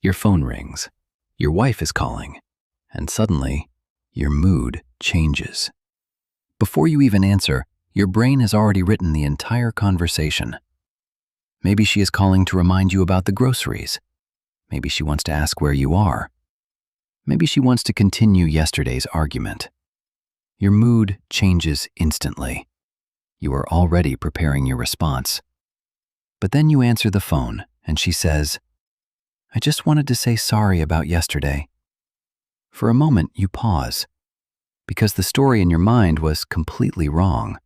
Your phone rings. Your wife is calling. And suddenly, your mood changes. Before you even answer, your brain has already written the entire conversation. Maybe she is calling to remind you about the groceries. Maybe she wants to ask where you are. Maybe she wants to continue yesterday's argument. Your mood changes instantly. You are already preparing your response. But then you answer the phone, and she says, "I just wanted to say sorry about yesterday." For a moment, you pause, because the story in your mind was completely wrong.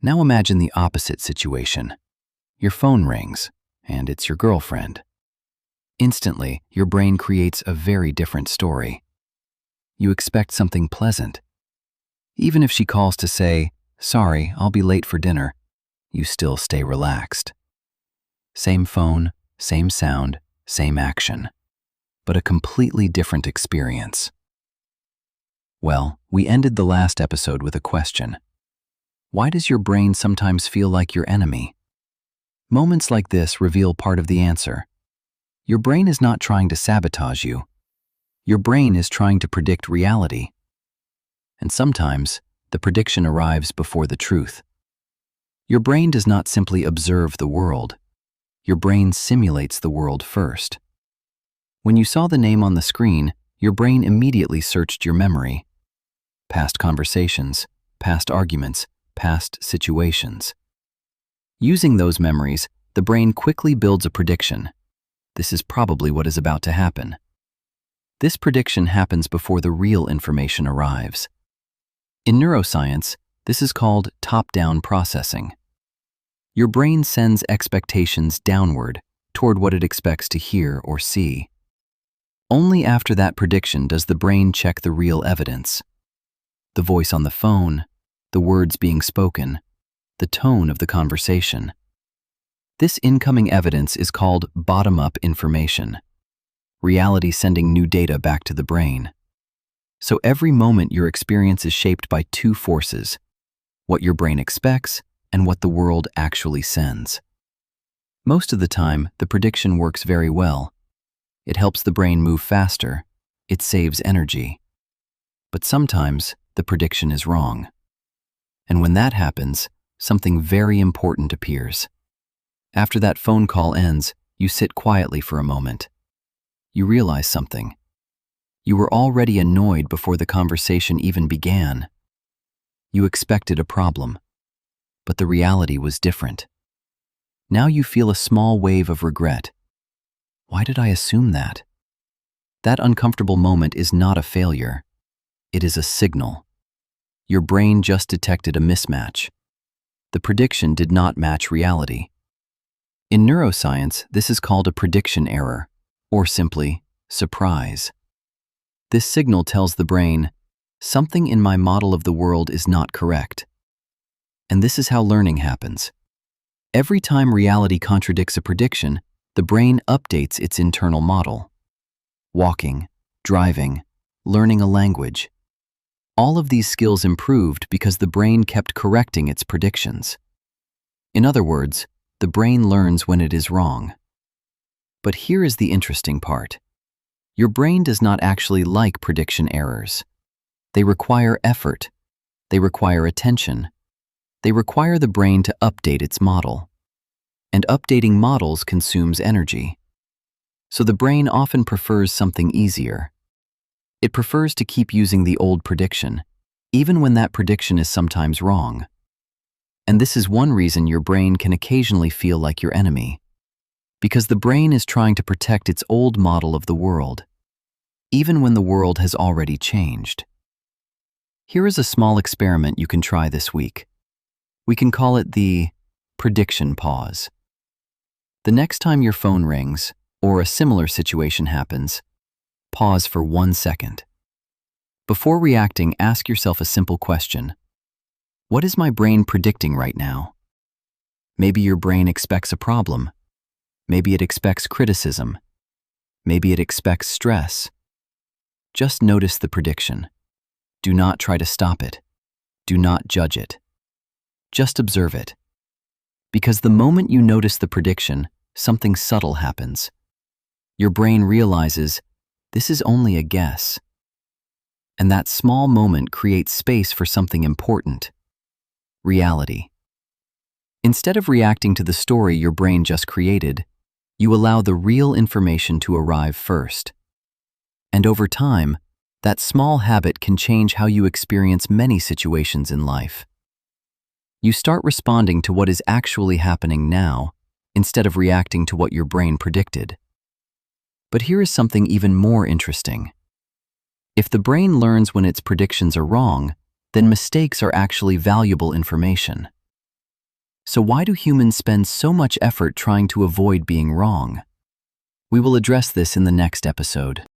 Now imagine the opposite situation. Your phone rings, and it's your girlfriend. Instantly, your brain creates a very different story. You expect something pleasant. Even if she calls to say, "Sorry, I'll be late for dinner," you still stay relaxed. Same phone, same sound, same action, but a completely different experience. Well, we ended the last episode with a question. Why does your brain sometimes feel like your enemy? Moments like this reveal part of the answer. Your brain is not trying to sabotage you. Your brain is trying to predict reality. And sometimes, the prediction arrives before the truth. Your brain does not simply observe the world. Your brain simulates the world first. When you saw the name on the screen, your brain immediately searched your memory. Past conversations, past arguments, past situations. Using those memories, the brain quickly builds a prediction. This is probably what is about to happen. This prediction happens before the real information arrives. In neuroscience, this is called top-down processing. Your brain sends expectations downward toward what it expects to hear or see. Only after that prediction does the brain check the real evidence. The voice on the phone, the words being spoken, the tone of the conversation. This incoming evidence is called bottom-up information. Reality sending new data back to the brain. So every moment your experience is shaped by two forces, what your brain expects and what the world actually sends. Most of the time, the prediction works very well. It helps the brain move faster. It saves energy. But sometimes, the prediction is wrong. And when that happens, something very important appears. After that phone call ends, you sit quietly for a moment. You realize something. You were already annoyed before the conversation even began. You expected a problem, but the reality was different. Now you feel a small wave of regret. Why did I assume that? That uncomfortable moment is not a failure. It is a signal. Your brain just detected a mismatch. The prediction did not match reality. In neuroscience, this is called a prediction error, or simply, surprise. This signal tells the brain, something in my model of the world is not correct. And this is how learning happens. Every time reality contradicts a prediction, the brain updates its internal model. Walking, driving, learning a language. All of these skills improved because the brain kept correcting its predictions. In other words, the brain learns when it is wrong. But here is the interesting part. Your brain does not actually like prediction errors. They require effort. They require attention. They require the brain to update its model. And updating models consumes energy. So the brain often prefers something easier. It prefers to keep using the old prediction, even when that prediction is sometimes wrong. And this is one reason your brain can occasionally feel like your enemy. Because the brain is trying to protect its old model of the world, even when the world has already changed. Here is a small experiment you can try this week. We can call it the prediction pause. The next time your phone rings, or a similar situation happens, pause for 1 second. Before reacting, ask yourself a simple question. What is my brain predicting right now? Maybe your brain expects a problem. Maybe it expects criticism. Maybe it expects stress. Just notice the prediction. Do not try to stop it. Do not judge it. Just observe it. Because the moment you notice the prediction, something subtle happens. Your brain realizes, this is only a guess. And that small moment creates space for something important: reality. Instead of reacting to the story your brain just created, you allow the real information to arrive first. And over time, that small habit can change how you experience many situations in life. You start responding to what is actually happening now, instead of reacting to what your brain predicted. But here is something even more interesting. If the brain learns when its predictions are wrong, then mistakes are actually valuable information. So why do humans spend so much effort trying to avoid being wrong? We will address this in the next episode.